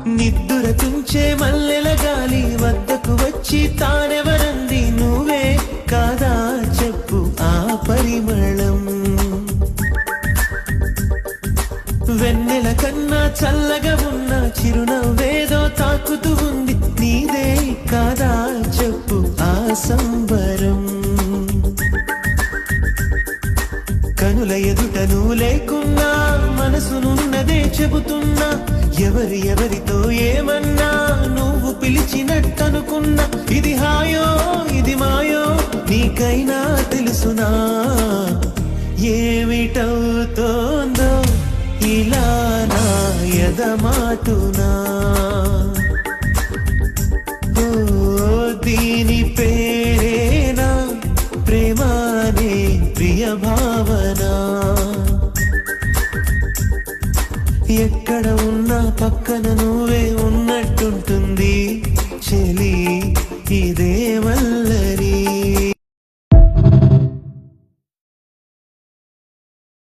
నిద్దుర తుంచే మల్లెల గాలి వద్దకు వచ్చి తానెవరంది నువ్వే కాదా చెప్పు ఆ పరిమళం వెన్నెల కన్నా చల్లగా ఉన్న చిరునవ్వేదో తాకుతూ ఉంది నీదే కాదా చెప్పు ఆ సంబరం కనుల ఎదుట నువ్వు లేకున్నా మనసునున్నదే చెబుతున్నా ఎవరితో ఏమన్నా నువ్వు పిలిచినట్టనుకున్నా ఇది హాయో ఇది మాయో నీకైనా తెలుసునా ఏమిటవుతోందో ఇలా నా ఎదమాటునా ఓ దీని పేరేనా ప్రేమానే ప్రియ భావన ఎక్కడ ఉన్నా పక్కన నువ్వే ఉన్నట్టుంటుంది